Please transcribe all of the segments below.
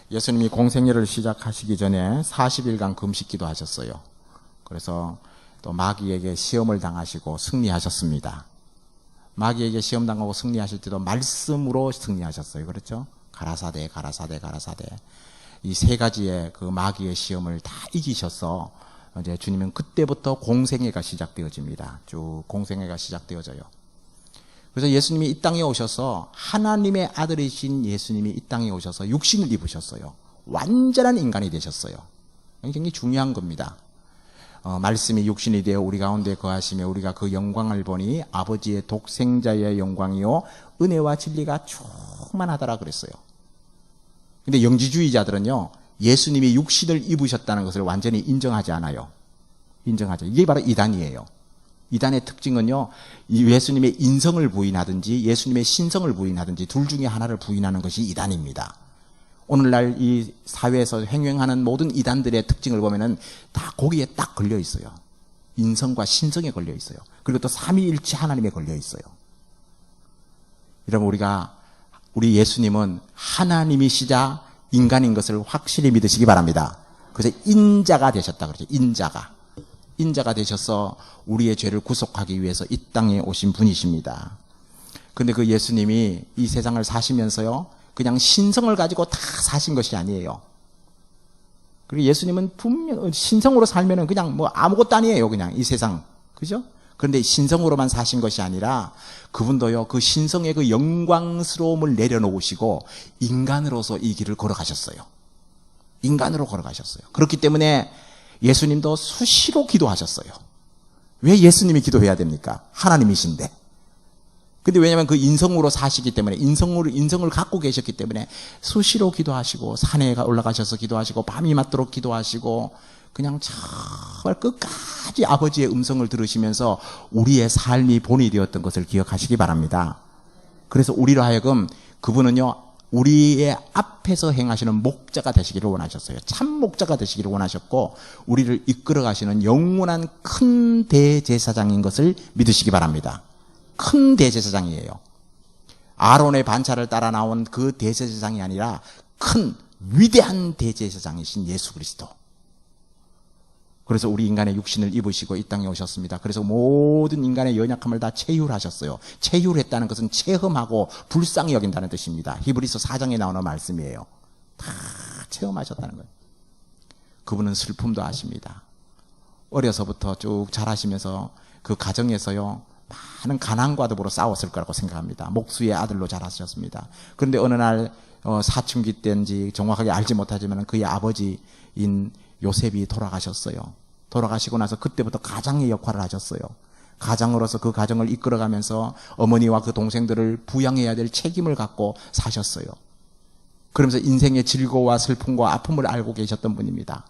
예수님이 공생애를 시작하시기 전에 40일간 금식기도 하셨어요. 그래서 또 마귀에게 시험을 당하시고 승리하셨습니다. 마귀에게 시험 당하고 승리하실 때도 말씀으로 승리하셨어요. 그렇죠? 가라사대, 가라사대, 가라사대. 이 세 가지의 그 마귀의 시험을 다 이기셔서 이제 주님은 그때부터 공생애가 시작되어집니다. 쭉 공생애가 시작되어져요. 그래서 예수님이 이 땅에 오셔서 하나님의 아들이신 예수님이 이 땅에 오셔서 육신을 입으셨어요. 완전한 인간이 되셨어요. 굉장히 중요한 겁니다. 말씀이 육신이 되어 우리 가운데 거하시며 우리가 그 영광을 보니 아버지의 독생자의 영광이요 은혜와 진리가 충만하더라 그랬어요. 근데 영지주의자들은요 예수님이 육신을 입으셨다는 것을 완전히 인정하지 않아요. 인정하죠. 이게 바로 이단이에요. 이단의 특징은요 예수님의 인성을 부인하든지 예수님의 신성을 부인하든지 둘 중에 하나를 부인하는 것이 이단입니다. 오늘날 이 사회에서 횡행하는 모든 이단들의 특징을 보면은 다 거기에 딱 걸려 있어요. 인성과 신성에 걸려 있어요. 그리고 또 삼위일체 하나님에 걸려 있어요. 여러분 우리 예수님은 하나님이시자 인간인 것을 확실히 믿으시기 바랍니다. 그래서 인자가 되셨다 그러죠. 인자가 되셔서 우리의 죄를 구속하기 위해서 이 땅에 오신 분이십니다. 그런데 그 예수님이 이 세상을 사시면서요 그냥 신성을 가지고 다 사신 것이 아니에요. 그리고 예수님은 분명 신성으로 살면은 그냥 뭐 아무것도 아니에요. 그냥 이 세상. 그죠? 그런데 신성으로만 사신 것이 아니라 그분도요, 그 신성의 그 영광스러움을 내려놓으시고 인간으로서 이 길을 걸어가셨어요. 인간으로 걸어가셨어요. 그렇기 때문에 예수님도 수시로 기도하셨어요. 왜 예수님이 기도해야 됩니까? 하나님이신데. 근데 왜냐하면 그 인성으로 사시기 때문에 인성을 갖고 계셨기 때문에 수시로 기도하시고 산에 올라가셔서 기도하시고 밤이 맞도록 기도하시고 그냥 정말 끝까지 아버지의 음성을 들으시면서 우리의 삶이 본이 되었던 것을 기억하시기 바랍니다. 그래서 우리로 하여금 그분은요 우리의 앞에서 행하시는 목자가 되시기를 원하셨어요. 참 목자가 되시기를 원하셨고 우리를 이끌어 가시는 영원한 큰 대제사장인 것을 믿으시기 바랍니다. 큰 대제사장이에요. 아론의 반차를 따라 나온 그 대제사장이 아니라 큰 위대한 대제사장이신 예수 그리스도. 그래서 우리 인간의 육신을 입으시고 이 땅에 오셨습니다. 그래서 모든 인간의 연약함을 다 체휼하셨어요. 체휼했다는 것은 체험하고 불쌍히 여긴다는 뜻입니다. 히브리서 4장에 나오는 말씀이에요. 다 체험하셨다는 거예요. 그분은 슬픔도 아십니다. 어려서부터 쭉 자라시면서 그 가정에서요 많은 가난과 더불어 싸웠을 거라고 생각합니다. 목수의 아들로 자라셨습니다. 그런데 어느 날 사춘기 때인지 정확하게 알지 못하지만 그의 아버지인 요셉이 돌아가셨어요. 돌아가시고 나서 그때부터 가장의 역할을 하셨어요. 가장으로서 그 가정을 이끌어가면서 어머니와 그 동생들을 부양해야 될 책임을 갖고 사셨어요. 그러면서 인생의 즐거움과 슬픔과 아픔을 알고 계셨던 분입니다.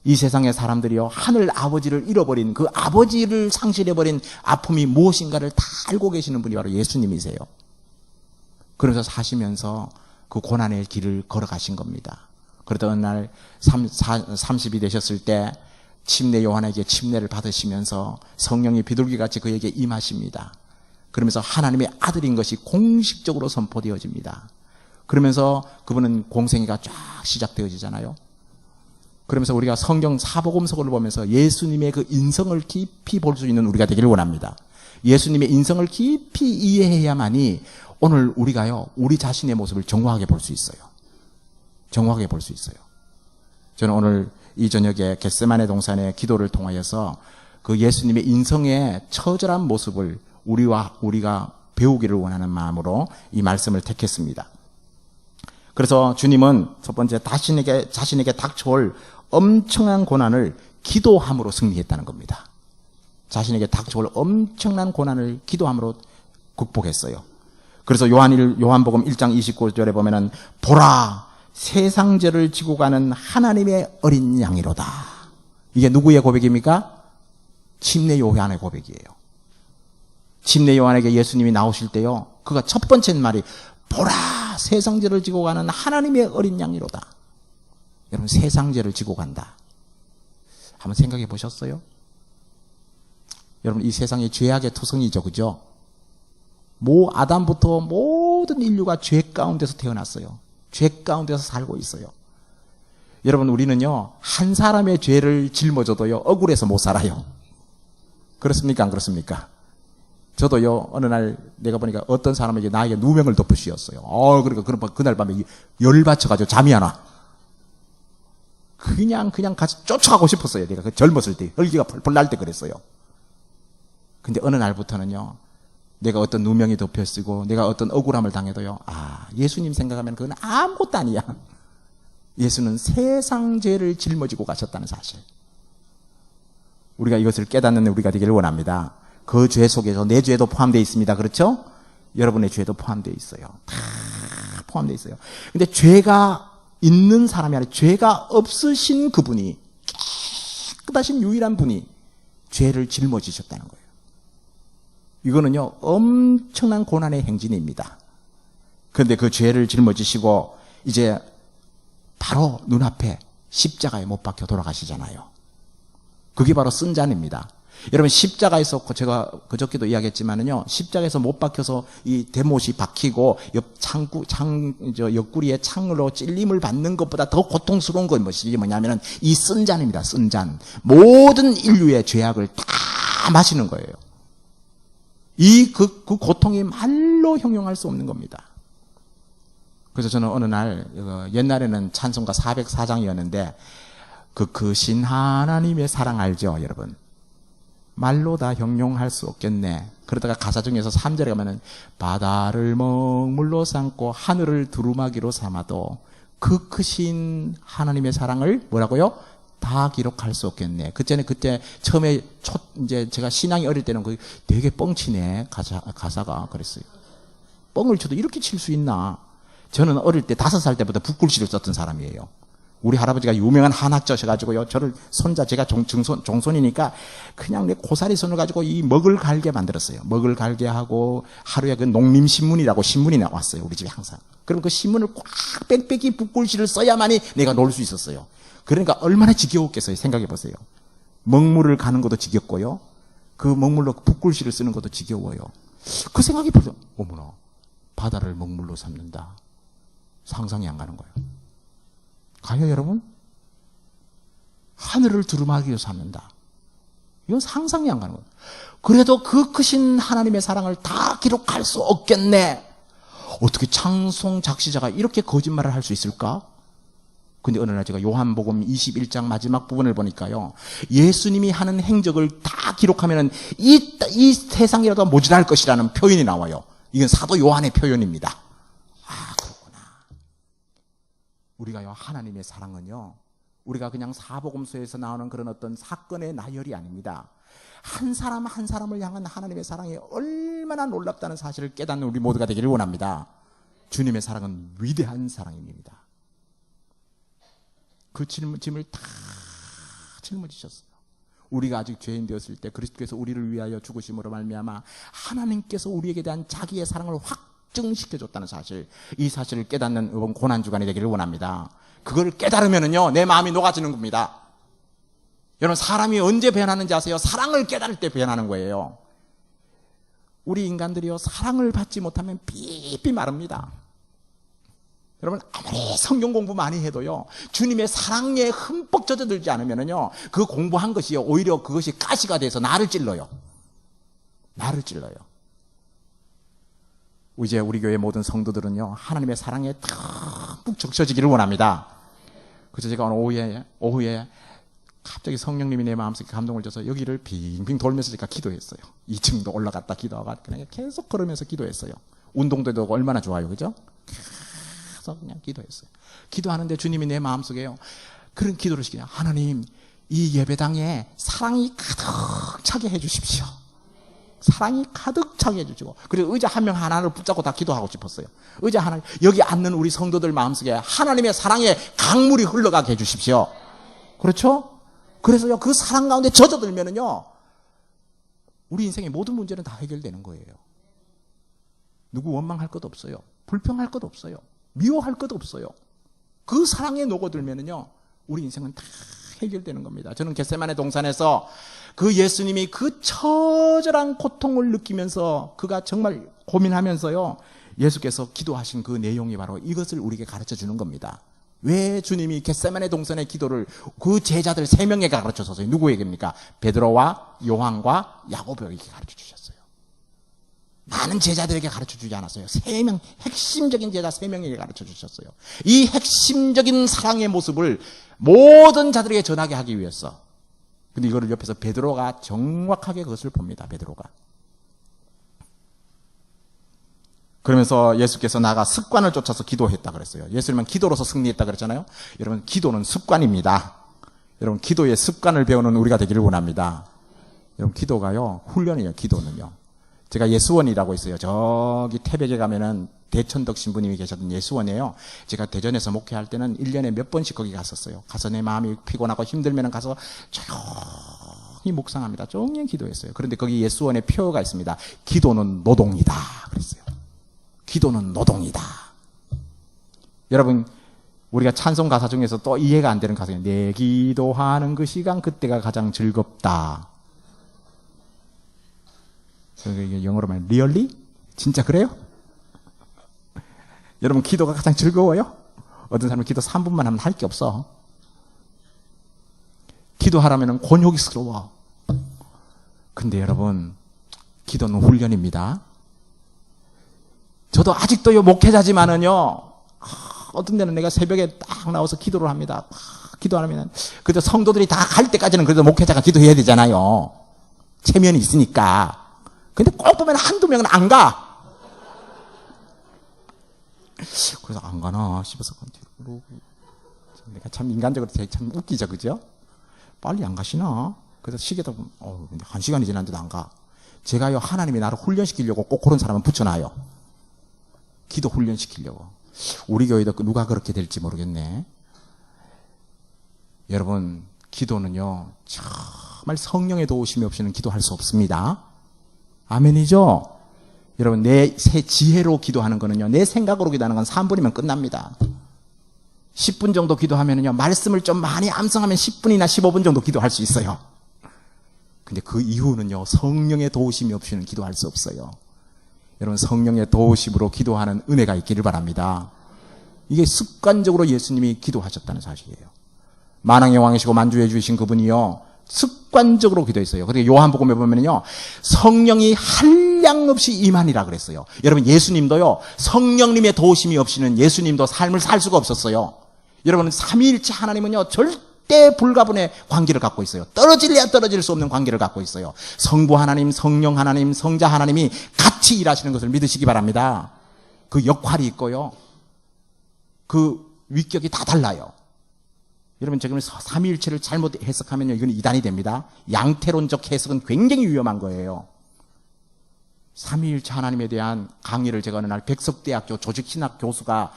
이 세상의 사람들이요 하늘 아버지를 잃어버린 그 아버지를 상실해버린 아픔이 무엇인가를 다 알고 계시는 분이 바로 예수님이세요. 그러면서 사시면서 그 고난의 길을 걸어가신 겁니다. 그러다 어느 날 30이 되셨을 때 침례 요한에게 침례를 받으시면서 성령이 비둘기같이 그에게 임하십니다. 그러면서 하나님의 아들인 것이 공식적으로 선포되어집니다. 그러면서 그분은 공생애가 쫙 시작되어지잖아요. 그러면서 우리가 성경 사복음서를 보면서 예수님의 그 인성을 깊이 볼 수 있는 우리가 되기를 원합니다. 예수님의 인성을 깊이 이해해야만이 오늘 우리가요 우리 자신의 모습을 정확하게 볼 수 있어요. 정확하게 볼 수 있어요. 저는 오늘 이 저녁에 겟세마네 동산의 기도를 통하여서 그 예수님의 인성의 처절한 모습을 우리가 배우기를 원하는 마음으로 이 말씀을 택했습니다. 그래서 주님은 첫 번째 자신에게 닥쳐올 엄청난 고난을 기도함으로 승리했다는 겁니다. 자신에게 닥쳐올 엄청난 고난을 기도함으로 극복했어요. 그래서 요한복음 1장 29절에 보면은 보라 세상 죄를 지고 가는 하나님의 어린 양이로다. 이게 누구의 고백입니까? 침례 요한의 고백이에요. 침례 요한에게 예수님이 나오실 때요 그가 첫 번째 말이 보라 세상 죄를 지고 가는 하나님의 어린 양이로다. 여러분 세상 죄를 지고 간다. 한번 생각해 보셨어요? 여러분 이 세상이 죄악의 투성이죠. 그죠? 아담부터 모든 인류가 죄 가운데서 태어났어요. 죄 가운데서 살고 있어요. 여러분, 우리는요, 한 사람의 죄를 짊어져도요, 억울해서 못 살아요. 그렇습니까? 안 그렇습니까? 저도요, 어느 날 내가 보니까 어떤 사람에게 나에게 누명을 덮으시었어요. 그러니까 그날 밤에 열받쳐가지고 잠이 안 와. 그냥 같이 쫓아가고 싶었어요. 내가 그 젊었을 때, 혈기가 펄펄 날 때 그랬어요. 근데 어느 날부터는요, 내가 어떤 누명이 덮여쓰고 내가 어떤 억울함을 당해도요, 예수님 생각하면 그건 아무것도 아니야. 예수는 세상 죄를 짊어지고 가셨다는 사실. 우리가 이것을 깨닫는 우리가 되기를 원합니다. 그 죄 속에서 내 죄도 포함되어 있습니다. 그렇죠? 여러분의 죄도 포함되어 있어요. 다 포함되어 있어요. 근데 죄가 있는 사람이 아니라 죄가 없으신 그분이, 깨끗하신 유일한 분이 죄를 짊어지셨다는 거예요. 이거는요, 엄청난 고난의 행진입니다. 그런데 그 죄를 짊어지시고 이제 바로 눈앞에 십자가에 못 박혀 돌아가시잖아요. 그게 바로 쓴잔입니다. 여러분, 십자가에서, 제가 그저께도 이야기했지만은요, 십자가에서 못 박혀서 이 대못이 박히고 옆구리에 창으로 찔림을 받는 것보다 더 고통스러운 건 뭐냐면은 이 쓴잔입니다. 쓴잔. 모든 인류의 죄악을 다 마시는 거예요. 그 고통이 말로 형용할 수 없는 겁니다. 그래서 저는 어느 날, 옛날에는 찬송가 404장이었는데, 그 크신 하나님의 사랑 알죠, 여러분? 말로 다 형용할 수 없겠네. 그러다가 가사 중에서 3절에 가면은, 바다를 먹물로 삼고 하늘을 두루마기로 삼아도 그 크신 하나님의 사랑을 뭐라고요? 다 기록할 수 없겠네. 그때 처음에 이제 제가 신앙이 어릴 때는 되게 뻥치네. 가사가 그랬어요. 뻥을 쳐도 이렇게 칠 수 있나? 저는 어릴 때 5살 때부터 붓글씨를 썼던 사람이에요. 우리 할아버지가 유명한 한학자셔가지고요, 제가 종손이니까 그냥 내 고사리 손을 가지고 이 먹을 갈게 만들었어요. 먹을 갈게 하고 하루에 그 농림신문이라고 신문이 나왔어요. 우리 집에 항상. 그럼 그 신문을 꽉 빽빽이 붓글씨를 써야만이 내가 놀 수 있었어요. 그러니까 얼마나 지겨웠겠어요. 생각해 보세요. 먹물을 가는 것도 지겹고요. 그 먹물로 붓글씨를 쓰는 것도 지겨워요. 그 생각이 벌써, 어머나, 바다를 먹물로 삼는다. 상상이 안 가는 거예요. 가요, 여러분? 하늘을 두루마기로 삼는다. 이건 상상이 안 가는 거예요. 그래도 그 크신 하나님의 사랑을 다 기록할 수 없겠네. 어떻게 찬송 작시자가 이렇게 거짓말을 할 수 있을까? 근데 어느 날 제가 요한복음 21장 마지막 부분을 보니까요, 예수님이 하는 행적을 다 기록하면은 이 세상이라도 모자랄 것이라는 표현이 나와요. 이건 사도 요한의 표현입니다. 그렇구나. 우리가요, 하나님의 사랑은요, 우리가 그냥 사복음서에서 나오는 그런 어떤 사건의 나열이 아닙니다. 한 사람 한 사람을 향한 하나님의 사랑이 얼마나 놀랍다는 사실을 깨닫는 우리 모두가 되기를 원합니다. 주님의 사랑은 위대한 사랑입니다. 그 짐을 다 짊어지셨어요. 우리가 아직 죄인 되었을 때 그리스도께서 우리를 위하여 죽으심으로 말미암아 하나님께서 우리에게 대한 자기의 사랑을 확증시켜줬다는 사실, 이 사실을 깨닫는 이번 고난주간이 되기를 원합니다. 그걸 깨달으면은요, 내 마음이 녹아지는 겁니다. 여러분, 사람이 언제 변하는지 아세요? 사랑을 깨달을 때 변하는 거예요. 우리 인간들이요, 사랑을 받지 못하면 삐삐 마릅니다. 여러분, 아무리 성경 공부 많이 해도요, 주님의 사랑에 흠뻑 젖어들지 않으면요, 그 공부한 것이요, 오히려 그것이 가시가 돼서 나를 찔러요. 나를 찔러요. 이제 우리 교회 모든 성도들은요, 하나님의 사랑에 듬뿍 적셔지기를 원합니다. 그래서 제가 오늘 오후에 갑자기 성령님이 내 마음속에 감동을 줘서 여기를 빙빙 돌면서 제가 기도했어요. 2층도 올라갔다 기도하고 그냥 계속 걸으면서 기도했어요. 운동도 해도 얼마나 좋아요, 그죠? 그냥 기도했어요. 기도하는데 주님이 내 마음속에요, 그런 기도를 시키냐. 하나님, 이 예배당에 사랑이 가득 차게 해주십시오. 사랑이 가득 차게 해주시고, 그리고 의자 한 명 하나를 붙잡고 다 기도하고 싶었어요. 의자 하나, 여기 앉는 우리 성도들 마음속에 하나님의 사랑의 강물이 흘러가게 해주십시오. 그렇죠? 그래서요, 그 사랑 가운데 젖어들면은요, 우리 인생의 모든 문제는 다 해결되는 거예요. 누구 원망할 것 없어요. 불평할 것 없어요. 미워할 것 없어요. 그 사랑에 녹아들면은요, 우리 인생은 다 해결되는 겁니다. 저는 겟세마네 동산에서 그 예수님이 그 처절한 고통을 느끼면서 그가 정말 고민하면서요, 예수께서 기도하신 그 내용이 바로 이것을 우리에게 가르쳐 주는 겁니다. 왜 주님이 겟세마네 동산의 기도를 그 제자들 3명에게 가르쳐 줬어요? 누구에게입니까? 베드로와 요한과 야고보에게 가르쳐 주셨어요. 많은 제자들에게 가르쳐 주지 않았어요. 3명, 핵심적인 제자 3명에게 가르쳐 주셨어요. 이 핵심적인 사랑의 모습을 모든 자들에게 전하게 하기 위해서. 근데 이거를 옆에서 베드로가 정확하게 그것을 봅니다. 베드로가. 그러면서 예수께서 나가 습관을 쫓아서 기도했다 그랬어요. 예수님은 기도로서 승리했다 그랬잖아요. 여러분, 기도는 습관입니다. 여러분, 기도의 습관을 배우는 우리가 되기를 원합니다. 여러분, 기도가요, 훈련이에요. 기도는요. 제가 예수원이라고 있어요. 저기 태백에 가면은 대천덕 신부님이 계셨던 예수원이에요. 제가 대전에서 목회할 때는 1년에 몇 번씩 거기 갔었어요. 가서 내 마음이 피곤하고 힘들면은 가서 조용히 묵상합니다. 조용히 기도했어요. 그런데 거기 예수원에 표어가 있습니다. 기도는 노동이다 그랬어요. 기도는 노동이다. 여러분, 우리가 찬송 가사 중에서 또 이해가 안 되는 가사예요. 내 기도하는 그 시간 그때가 가장 즐겁다. 영어로 말하면 really? 진짜 그래요? 여러분, 기도가 가장 즐거워요? 어떤 사람은 기도 3분만 하면 할 게 없어. 기도하라면 곤욕스러워. 근데 여러분, 기도는 훈련입니다. 저도 아직도요, 목회자지만은요, 어떤 데는 내가 새벽에 딱 나와서 기도를 합니다. 기도하면, 그래도 성도들이 다 갈 때까지는 그래도 목회자가 기도해야 되잖아요. 체면이 있으니까. 근데 꼭 보면 한두 명은 안 가. 그래서 안 가나 싶어서 내가 참 인간적으로 되게 참 웃기죠, 그죠? 빨리 안 가시나? 그래서 시계다 보면, 근데 1시간이 지났는데도 안 가. 제가요, 하나님이 나를 훈련시키려고 꼭 그런 사람은 붙여놔요. 기도 훈련시키려고. 우리 교회도 누가 그렇게 될지 모르겠네. 여러분, 기도는요, 정말 성령의 도우심이 없이는 기도할 수 없습니다. 아멘이죠? 여러분, 내 지혜로 기도하는 거는요, 내 생각으로 기도하는 건 3분이면 끝납니다. 10분 정도 기도하면요, 말씀을 좀 많이 암송하면 10분이나 15분 정도 기도할 수 있어요. 근데 그 이후는요, 성령의 도우심이 없이는 기도할 수 없어요. 여러분, 성령의 도우심으로 기도하는 은혜가 있기를 바랍니다. 이게 습관적으로 예수님이 기도하셨다는 사실이에요. 만왕의 왕이시고 만주해 주신 그분이요, 습관적으로 기도했어요. 그리고 요한복음에 보면요, 성령이 한량없이 임하니라 그랬어요. 여러분, 예수님도요, 성령님의 도우심이 없이는 예수님도 삶을 살 수가 없었어요. 여러분, 삼위일체 하나님은요, 절대 불가분의 관계를 갖고 있어요. 떨어질래야 떨어질 수 없는 관계를 갖고 있어요. 성부 하나님, 성령 하나님, 성자 하나님이 같이 일하시는 것을 믿으시기 바랍니다. 그 역할이 있고요, 그 위격이 다 달라요. 여러분, 지금 삼위일체를 잘못 해석하면요, 이건 이단이 됩니다. 양태론적 해석은 굉장히 위험한 거예요. 삼위일체 하나님에 대한 강의를 제가 어느 날 백석대학교 조직신학 교수가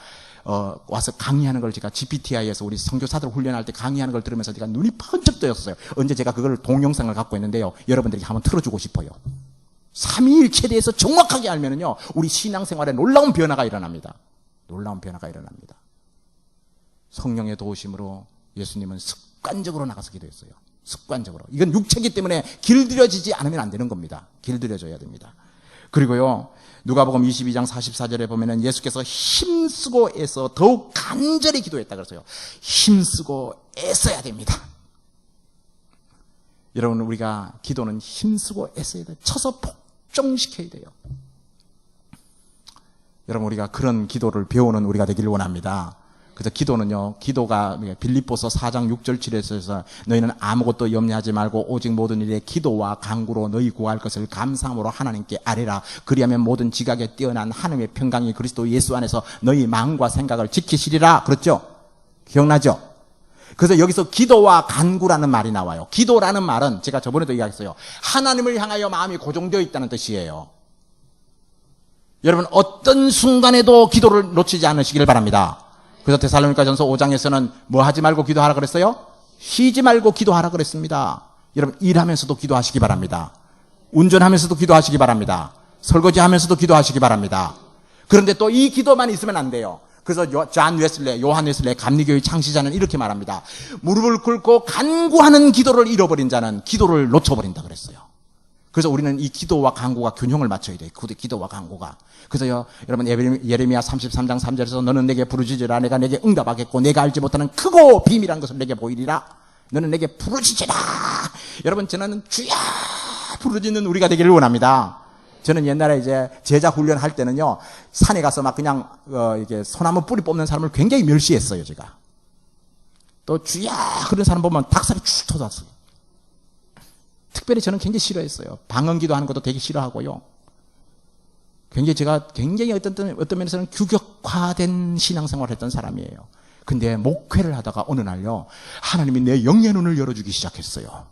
와서 강의하는 걸 제가 GPTI에서 우리 선교사들 훈련할 때 강의하는 걸 들으면서 제가 눈이 번쩍 뜨였어요. 언제 제가 그걸 동영상을 갖고 있는데요, 여러분들에게 한번 틀어주고 싶어요. 삼위일체에 대해서 정확하게 알면은요, 우리 신앙생활에 놀라운 변화가 일어납니다. 놀라운 변화가 일어납니다. 성령의 도우심으로 예수님은 습관적으로 나가서 기도했어요. 습관적으로. 이건 육체이기 때문에 길들여지지 않으면 안 되는 겁니다. 길들여져야 됩니다. 그리고요, 누가복음 22장 44절에 보면은 예수께서 힘쓰고 애써 더욱 간절히 기도했다 그랬어요. 힘쓰고 애써야 됩니다. 여러분, 우리가 기도는 힘쓰고 애써야 돼요. 쳐서 폭정시켜야 돼요. 여러분, 우리가 그런 기도를 배우는 우리가 되기를 원합니다. 그래서 기도는요, 기도가 빌립보서 4장 6절 7절에서 너희는 아무것도 염려하지 말고 오직 모든 일에 기도와 간구로 너희 구할 것을 감사함으로 하나님께 아뢰라. 그리하면 모든 지각에 뛰어난 하나님의 평강이 그리스도 예수 안에서 너희 마음과 생각을 지키시리라. 그렇죠? 기억나죠? 그래서 여기서 기도와 간구라는 말이 나와요. 기도라는 말은 제가 저번에도 이야기했어요. 하나님을 향하여 마음이 고정되어 있다는 뜻이에요. 여러분, 어떤 순간에도 기도를 놓치지 않으시길 바랍니다. 그래서 데살로니가전서 5장에서는 뭐 하지 말고 기도하라 그랬어요? 쉬지 말고 기도하라 그랬습니다. 여러분, 일하면서도 기도하시기 바랍니다. 운전하면서도 기도하시기 바랍니다. 설거지하면서도 기도하시기 바랍니다. 그런데 또 이 기도만 있으면 안 돼요. 그래서 요한 웨슬레 감리교의 창시자는 이렇게 말합니다. 무릎을 꿇고 간구하는 기도를 잃어버린 자는 기도를 놓쳐버린다 그랬어요. 그래서 우리는 이 기도와 간구가 균형을 맞춰야 돼요. 기도와 간구가. 그래서요, 여러분, 예레미야 33장 3절에서 너는 내게 부르짖으라. 내가 내게 응답하겠고, 내가 알지 못하는 크고 비밀한 것을 내게 보이리라. 너는 내게 부르짖으라. 여러분, 저는 주야 부르짖는 우리가 되기를 원합니다. 저는 옛날에 이제 제자 훈련할 때는요, 산에 가서 막 그냥, 이게 소나무 뿌리 뽑는 사람을 굉장히 멸시했어요, 제가. 또 주야 그런 사람 보면 닭살이 축 돋았어요. 특별히 저는 굉장히 싫어했어요. 방언기도 하는 것도 되게 싫어하고요. 제가 굉장히 어떤 면에서는 규격화된 신앙생활을 했던 사람이에요. 근데 목회를 하다가 어느 날요, 하나님이 내 영의 눈을 열어주기 시작했어요.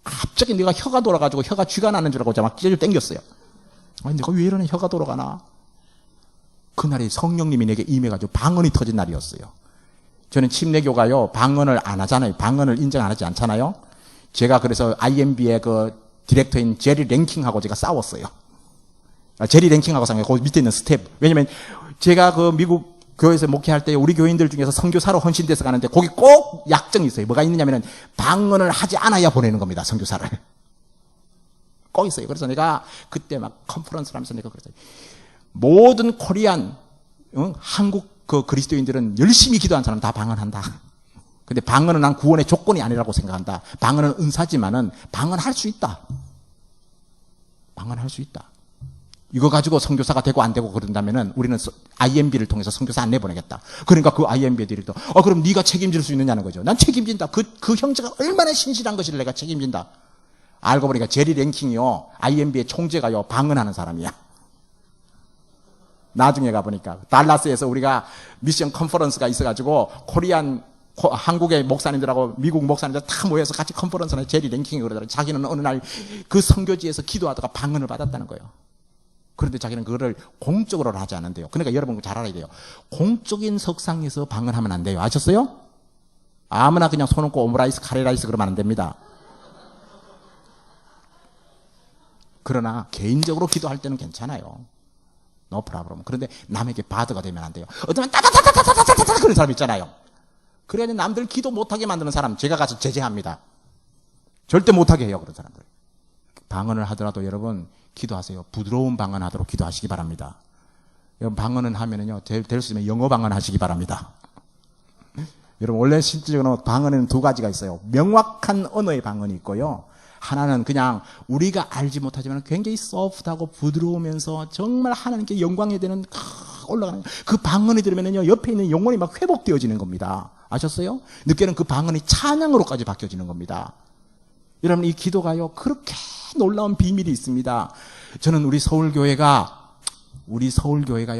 갑자기 내가 혀가 돌아가지고 혀가 쥐가 나는 줄 알고 제가 막 찢어져 땡겼어요. 아니, 내가 왜 이러는 혀가 돌아가나? 그날이 성령님이 내게 임해가지고 방언이 터진 날이었어요. 저는 침례교가요, 방언을 안 하잖아요. 방언을 인정 안 하지 않잖아요. 제가 그래서 IMB의 그 디렉터인 제리 랭킹하고 제가 싸웠어요. 제리 랭킹하고 싸워요. 거기 밑에 있는 스텝. 왜냐면 제가 그 미국 교회에서 목회할 때 우리 교인들 중에서 선교사로 헌신돼서 가는데 거기 꼭 약정이 있어요. 뭐가 있느냐면은 방언을 하지 않아야 보내는 겁니다. 선교사를. 꼭 있어요. 그래서 내가 그때 막 컨퍼런스를 하면서 내가 그랬어요. 모든 코리안, 한국 그 그리스도인들은 열심히 기도한 사람 다 방언한다. 근데 방언은 난 구원의 조건이 아니라고 생각한다. 방언은 은사지만은 방언할 수 있다. 방언할 수 있다. 이거 가지고 선교사가 되고 안 되고 그런다면은 우리는 IMB를 통해서 선교사 안 내보내겠다. 그러니까 그 IMB 디렉터, 그럼 네가 책임질 수 있느냐는 거죠. 난 책임진다. 그 형제가 얼마나 신실한 것을 내가 책임진다. 알고 보니까 제리 랭킹이요, IMB의 총재가요, 방언하는 사람이야. 나중에 가보니까 달라스에서 우리가 미션 컨퍼런스가 있어가지고 한국의 목사님들하고 미국 목사님들 다 모여서 같이 컨퍼런스나 제리 랭킹이 그러더라고요. 자기는 어느 날 그 선교지에서 기도하다가 방언을 받았다는 거예요. 그런데 자기는 그거를 공적으로 하지 않는데요. 그러니까 여러분 잘 알아야 돼요. 공적인 석상에서 방언하면 안 돼요. 아셨어요? 아무나 그냥 손 얹고 오므라이스 카레라이스 그러면 안 됩니다. 그러나 개인적으로 기도할 때는 괜찮아요. No problem. 그런데 남에게 바드가 되면 안 돼요. 어쩌면 따다다다다다다다다 그런 사람 있잖아요. 그래야 남들 기도 못하게 만드는 사람 제가 가서 제재합니다. 절대 못하게 해요, 그런 사람들. 방언을 하더라도 여러분 기도하세요. 부드러운 방언 하도록 기도하시기 바랍니다. 여러분 방언은 하면은요, 될 수 있으면 영어 방언 하시기 바랍니다. 여러분 원래 실질적으로 방언에는 두 가지가 있어요. 명확한 언어의 방언이 있고요. 하나는 그냥 우리가 알지 못하지만 굉장히 소프트하고 부드러우면서 정말 하나님께 영광이 되는 올라가는 그 방언이 들으면은요, 옆에 있는 영혼이 막 회복되어지는 겁니다. 아셨어요? 늦게는 그 방언이 찬양으로까지 바뀌어지는 겁니다. 여러분 이 기도가요, 그렇게 놀라운 비밀이 있습니다. 저는 우리 서울교회가요,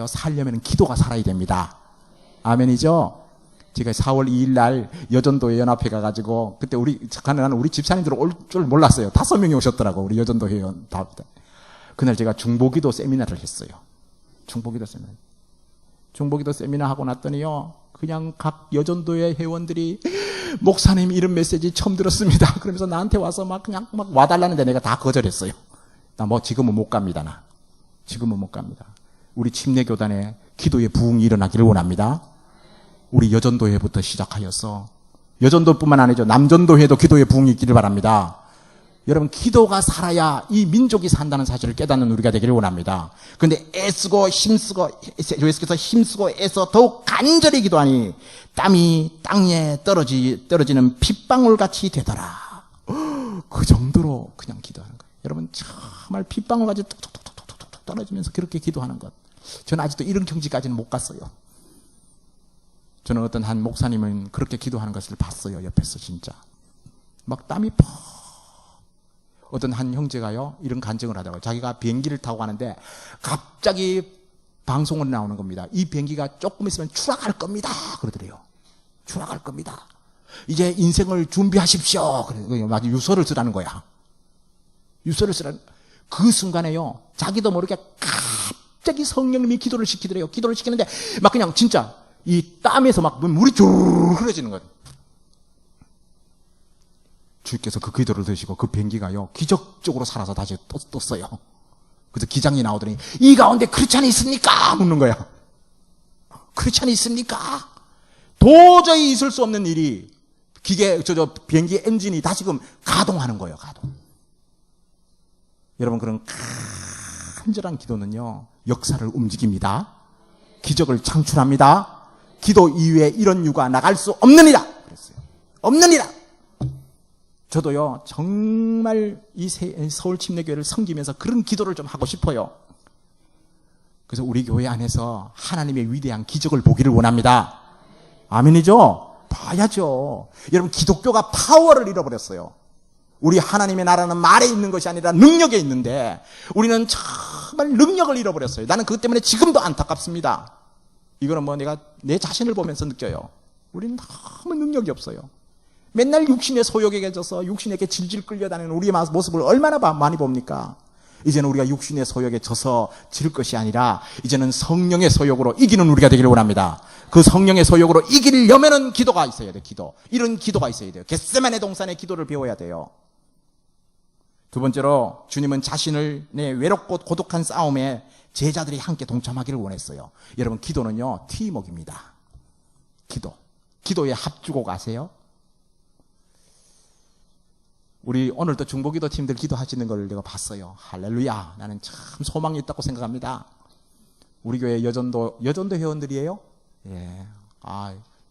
살려면 기도가 살아야 됩니다. 아멘이죠? 제가 4월 2일 날 여전도회 연합회 가가지고, 그때 우리 집사님들 올 줄 몰랐어요. 5명이 오셨더라고, 우리 여전도 회원 다. 그날 제가 중보기도 세미나를 했어요. 중보기도 세미나 하고 났더니요, 그냥 각 여전도회 회원들이 목사님 이런 메시지 처음 들었습니다. 그러면서 나한테 와서 막 그냥 막 와달라는데 내가 다 거절했어요. 나 지금은 못 갑니다. 지금은 못 갑니다. 우리 침례교단에 기도의 부흥이 일어나기를 원합니다. 우리 여전도회부터 시작하여서, 여전도뿐만 아니죠, 남전도회도 기도의 부흥이 있기를 바랍니다. 여러분 기도가 살아야 이 민족이 산다는 사실을 깨닫는 우리가 되기를 원합니다. 그런데 애쓰고 힘쓰고, 예수께서 힘쓰고 애써 더욱 간절히 기도하니 땀이 땅에 떨어지는 핏방울같이 되더라. 그 정도로 그냥 기도하는 거예요. 여러분 정말 핏방울같이 톡톡톡톡톡 떨어지면서 그렇게 기도하는 것, 저는 아직도 이런 경지까지는 못 갔어요. 저는 어떤 한 목사님은 그렇게 기도하는 것을 봤어요. 옆에서 진짜 막 땀이 퍽. 어떤 한 형제가요, 이런 간증을 하다가 자기가 비행기를 타고 가는데 갑자기 방송을 나오는 겁니다. 이 비행기가 조금 있으면 추락할 겁니다. 그러더래요. 추락할 겁니다. 이제 인생을 준비하십시오. 그래서 마치 유서를 쓰라는 거야. 유서를 쓰라는. 그 순간에요, 자기도 모르게 갑자기 성령님이 기도를 시키더래요. 기도를 시키는데 막 그냥 진짜 이 땀에서 막 물이 쭉 흐려지는 거예요. 주께서 그 기도를 드시고 그 비행기가요, 기적적으로 살아서 다시 떴어요. 그래서 기장이 나오더니 이 가운데 크리스찬이 있습니까? 묻는 거야. 크리스찬이 있습니까? 도저히 있을 수 없는 일이, 비행기 엔진이 다시금 가동하는 거예요. 가동. 여러분, 그런 간절한 기도는요, 역사를 움직입니다. 기적을 창출합니다. 기도 이외에 이런 유가 나갈 수 없느니라 그랬어요. 없느니라. 저도요, 정말 이 서울 침례교회를 섬기면서 그런 기도를 좀 하고 싶어요. 그래서 우리 교회 안에서 하나님의 위대한 기적을 보기를 원합니다. 아멘이죠? 봐야죠. 여러분, 기독교가 파워를 잃어버렸어요. 우리 하나님의 나라는 말에 있는 것이 아니라 능력에 있는데 우리는 정말 능력을 잃어버렸어요. 나는 그것 때문에 지금도 안타깝습니다. 이거는 뭐 내가 내 자신을 보면서 느껴요. 우리는 너무 능력이 없어요. 맨날 육신의 소욕에 젖어서 육신에게 질질 끌려다니는 우리의 모습을 얼마나 많이 봅니까? 이제는 우리가 육신의 소욕에 져서 질 것이 아니라 이제는 성령의 소욕으로 이기는 우리가 되기를 원합니다. 그 성령의 소욕으로 이기려면은 기도가 있어야 돼요. 기도. 이런 기도가 있어야 돼요. 겟세마네 동산의 기도를 배워야 돼요. 두 번째로 주님은 자신을 외롭고 고독한 싸움에 제자들이 함께 동참하기를 원했어요. 여러분, 기도는요, 팀워크입니다. 기도에 합주곡 아세요? 우리 오늘도 중보기도 팀들 기도하시는 걸 내가 봤어요. 할렐루야. 나는 참 소망이 있다고 생각합니다. 우리 교회 여전도 회원들이에요? 예.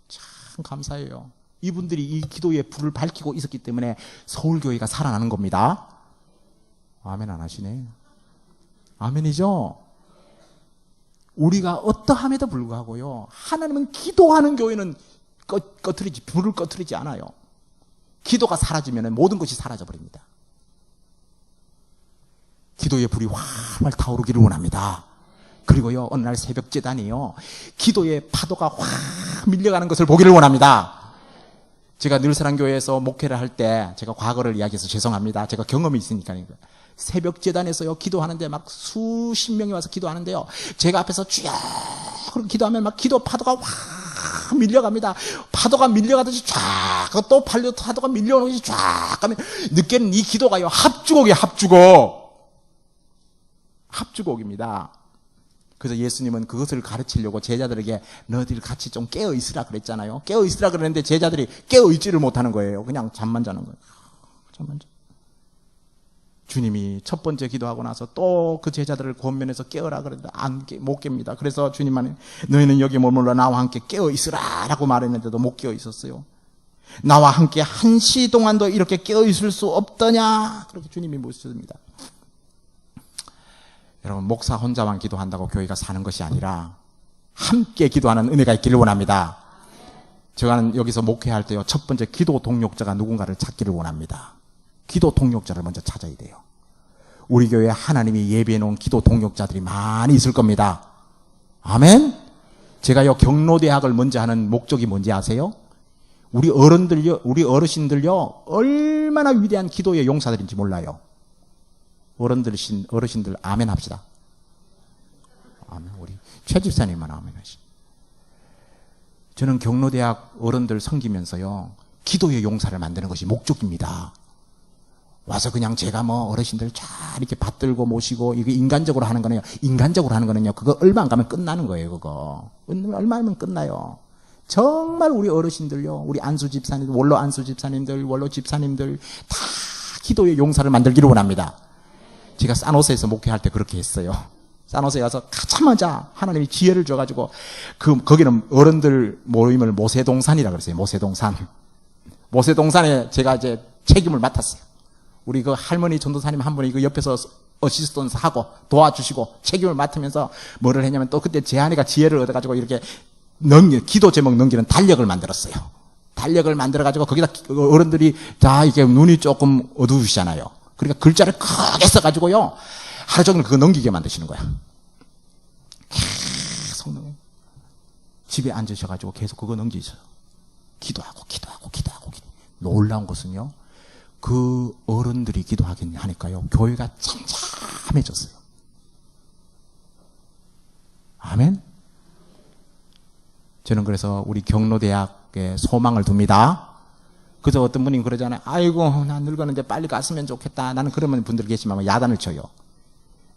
참 감사해요. 이분들이 이 기도의 불을 밝히고 있었기 때문에 서울교회가 살아나는 겁니다. 아멘 안 하시네. 아멘이죠? 우리가 어떠함에도 불구하고요, 하나님은 기도하는 교회는 불을 꺼트리지 않아요. 기도가 사라지면 모든 것이 사라져버립니다. 기도의 불이 활활 타오르기를 원합니다. 그리고요, 어느 날 새벽 재단이요, 기도의 파도가 확 밀려가는 것을 보기를 원합니다. 제가 늘사랑교회에서 목회를 할 때, 제가 과거를 이야기해서 죄송합니다. 제가 경험이 있으니까요. 새벽 재단에서요, 기도하는데 막 수십 명이 와서 기도하는데요, 제가 앞에서 쭉 기도하면 막 기도 파도가 확 밀려갑니다. 파도가 밀려가듯이 쫙, 또 파도가 밀려오듯이 쫙 가면, 늦게는 이 기도가요, 합주곡이에요, 합주곡입니다. 그래서 예수님은 그것을 가르치려고 제자들에게 너희들 같이 좀 깨어있으라 그랬잖아요. 깨어있으라 그랬는데 제자들이 깨어있지를 못하는 거예요. 그냥 잠만 자는 거예요. 잠만 자. 주님이 첫 번째 기도하고 나서 또 그 제자들을 권면해서 깨어라 그랬는데 못 깹니다. 그래서 주님만 너희는 여기 머물러 나와 함께 깨어있으라 라고 말했는데도 못 깨어있었어요. 나와 함께 1시 동안도 이렇게 깨어있을 수 없더냐, 그렇게 주님이 묻습니다. 여러분, 목사 혼자만 기도한다고 교회가 사는 것이 아니라 함께 기도하는 은혜가 있기를 원합니다. 저는 여기서 목회할 때요, 첫 번째 기도 동력자가 누군가를 찾기를 원합니다. 기도 동력자를 먼저 찾아야 돼요. 우리 교회에 하나님이 예비해 놓은 기도 동력자들이 많이 있을 겁니다. 아멘? 제가요, 경로대학을 먼저 하는 목적이 뭔지 아세요? 우리 어르신들요, 얼마나 위대한 기도의 용사들인지 몰라요. 어르신들 아멘 합시다. 아멘. 우리 최 집사님만 아멘 하시. 저는 경로대학 어른들 섬기면서요, 기도의 용사를 만드는 것이 목적입니다. 와서 그냥 제가 뭐 어르신들 잘 이렇게 받들고 모시고, 이게 인간적으로 하는 거는요, 그거 얼마 안 가면 끝나는 거예요, 그거. 얼마 하면 끝나요. 정말 우리 어르신들요, 우리 안수 집사님들, 원로 안수 집사님들, 원로 집사님들, 다 기도의 용사를 만들기를 원합니다. 제가 산호세에서 목회할 때 그렇게 했어요. 산호세에 가서 가장 먼저 하나님이 지혜를 줘가지고, 거기는 어른들 모임을 모세동산이라 그랬어요. 모세동산에 제가 이제 책임을 맡았어요. 우리 그 할머니 전도사님 한 분이 그 옆에서 어시스턴트 하고 도와주시고 책임을 맡으면서 뭐를 했냐면, 또 그때 제 아내가 지혜를 얻어가지고 이렇게 기도 제목 넘기는 달력을 만들었어요. 달력을 만들어가지고 거기다 어른들이 다 이게 눈이 조금 어두우시잖아요. 그러니까 글자를 크게 써가지고요, 하루 종일 그거 넘기게 만드시는 거야. 계속 집에 앉으셔가지고 계속 그거 넘기셔요. 기도하고. 놀라운 것은요, 그 어른들이 기도하니까요, 교회가 잠잠해졌어요. 아멘? 저는 그래서 우리 경로대학에 소망을 둡니다. 그래서 어떤 분이 그러잖아요. 아이고, 나 늙었는데 빨리 갔으면 좋겠다. 나는 그러면 분들 계시면 야단을 쳐요.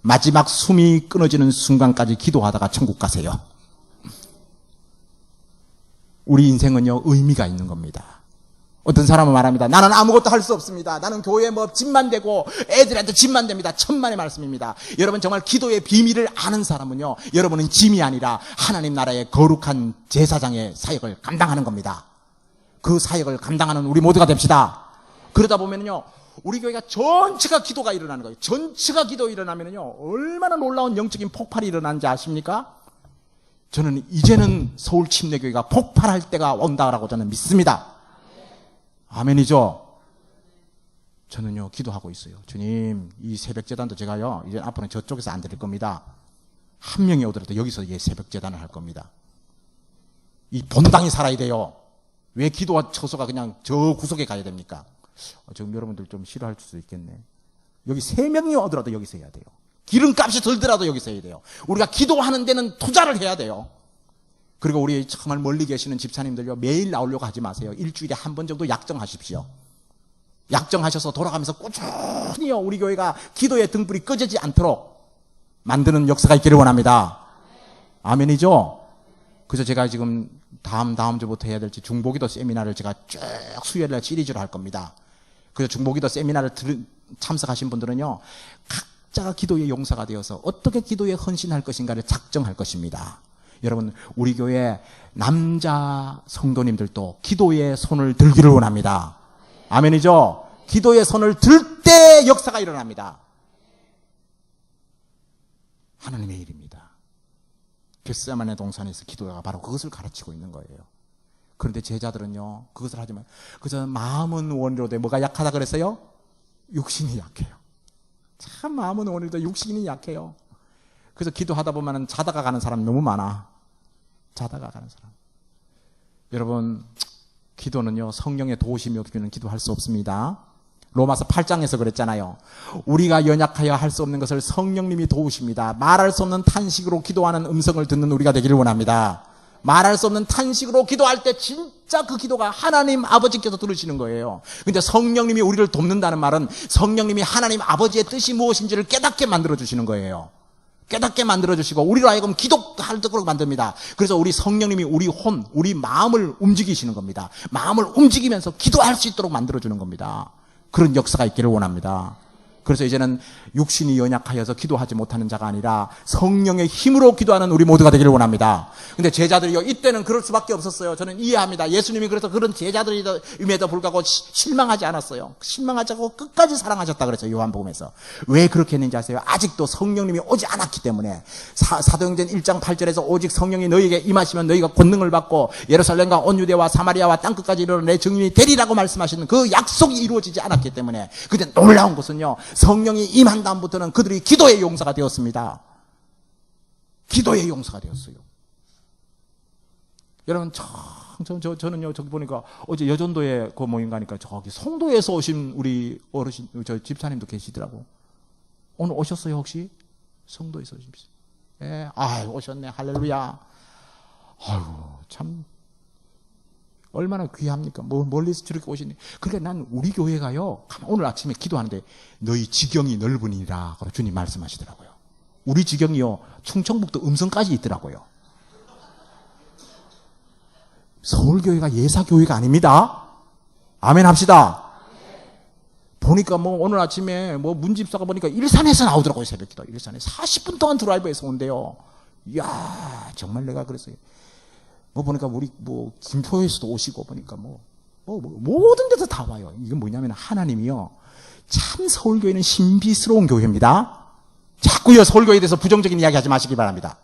마지막 숨이 끊어지는 순간까지 기도하다가 천국 가세요. 우리 인생은요, 의미가 있는 겁니다. 어떤 사람은 말합니다. 나는 아무것도 할 수 없습니다. 나는 교회에 뭐 집만 되고 애들한테 집만 됩니다. 천만의 말씀입니다. 여러분 정말 기도의 비밀을 아는 사람은요, 여러분은 짐이 아니라 하나님 나라의 거룩한 제사장의 사역을 감당하는 겁니다. 그 사역을 감당하는 우리 모두가 됩시다. 그러다 보면요, 우리 교회가 전체가 기도가 일어나는 거예요. 전체가 기도 일어나면요, 얼마나 놀라운 영적인 폭발이 일어나는지 아십니까? 저는 이제는 서울 침례교회가 폭발할 때가 온다라고 저는 믿습니다. 아멘이죠? 저는요, 기도하고 있어요. 주님, 이 새벽재단도 제가요, 이제 앞으로는 저쪽에서 안 드릴 겁니다. 한 명이 오더라도 여기서 새벽재단을 할 겁니다. 이 본당이 살아야 돼요. 왜 기도와 처소가 그냥 저 구석에 가야 됩니까? 지금 여러분들 좀 싫어할 수도 있겠네. 여기 3명이 오더라도 여기서 해야 돼요. 기름값이 들더라도 여기서 해야 돼요. 우리가 기도하는 데는 투자를 해야 돼요. 그리고 우리 정말 멀리 계시는 집사님들요, 매일 나오려고 하지 마세요. 일주일에 한 번 정도 약정하십시오. 약정하셔서 돌아가면서 꾸준히요, 우리 교회가 기도의 등불이 꺼지지 않도록 만드는 역사가 있기를 원합니다. 아멘이죠? 그래서 제가 지금 다음 주부터 해야 될지 중보기도 세미나를 제가 쭉 수요일날 시리즈로 할 겁니다. 그래서 중보기도 세미나를 참석하신 분들은요, 각자가 기도의 용사가 되어서 어떻게 기도에 헌신할 것인가를 작정할 것입니다. 여러분, 우리 교회 남자 성도님들도 기도의 손을 들기를 원합니다. 아멘이죠? 기도의 손을 들 때 역사가 일어납니다. 하나님의 일입니다. 겟세마네 동산에서 기도가 바로 그것을 가르치고 있는 거예요. 그런데 제자들은요, 그것을 하지만 그저 마음은 원이로되 뭐가 약하다 그랬어요? 육신이 약해요. 참 마음은 원이로되 육신이 약해요. 그래서 기도하다 보면 자다가 가는 사람이 너무 많아. 자다가 가는 사람. 여러분, 기도는요, 성령의 도우심이 없이는 기도할 수 없습니다. 로마서 8장에서 그랬잖아요. 우리가 연약하여 할 수 없는 것을 성령님이 도우십니다. 말할 수 없는 탄식으로 기도하는 음성을 듣는 우리가 되기를 원합니다. 말할 수 없는 탄식으로 기도할 때 진짜 그 기도가 하나님 아버지께서 들으시는 거예요. 근데 성령님이 우리를 돕는다는 말은 성령님이 하나님 아버지의 뜻이 무엇인지를 깨닫게 만들어주시는 거예요. 깨닫게 만들어주시고 우리로 하여금 기도하도록 만듭니다. 그래서 우리 성령님이 우리 마음을 움직이시는 겁니다. 마음을 움직이면서 기도할 수 있도록 만들어주는 겁니다. 그런 역사가 있기를 원합니다. 그래서 이제는 육신이 연약하여서 기도하지 못하는 자가 아니라 성령의 힘으로 기도하는 우리 모두가 되기를 원합니다. 근데 제자들이요, 이때는 그럴 수밖에 없었어요. 저는 이해합니다. 예수님이 그래서 그런 제자들임에도 불구하고 실망하지 않았어요. 실망하지 않고 끝까지 사랑하셨다 그랬어요. 요한복음에서. 왜 그렇게 했는지 아세요? 아직도 성령님이 오지 않았기 때문에. 사도행전 1장 8절에서 오직 성령이 너희에게 임하시면 너희가 권능을 받고 예루살렘과 온 유대와 사마리아와 땅끝까지 이르러 내 증인이 되리라고 말씀하시는 그 약속이 이루어지지 않았기 때문에. 근데 놀라운 것은요, 성령이 임한 다음부터는 그들이 기도의 용사가 되었습니다. 기도의 용사가 되었어요. 여러분, 저는요, 저기 보니까 어제 여전도에 그 모임 가니까 저기 송도에서 오신 우리 어르신, 저 집사님도 계시더라고. 오늘 오셨어요, 혹시? 송도에서 오십시오. 예, 오셨네. 할렐루야. 아이고, 참. 얼마나 귀합니까? 멀리서 저렇게 오시네. 그러니까 난 우리 교회가요, 오늘 아침에 기도하는데 너희 지경이 넓으니라 주님 말씀하시더라고요. 우리 지경이요, 충청북도 음성까지 있더라고요. 서울교회가 예사교회가 아닙니다. 아멘 합시다. 보니까 오늘 아침에 문집사가 보니까 일산에서 나오더라고요. 새벽기도. 일산에 40분 동안 드라이브해서 온대요. 이야, 정말 내가 그랬어요. 보니까 우리 김포에서도 오시고 보니까 모든 데서 다 와요. 이건 뭐냐면 하나님이요, 참 서울교회는 신비스러운 교회입니다. 자꾸요, 서울교회에 대해서 부정적인 이야기 하지 마시기 바랍니다.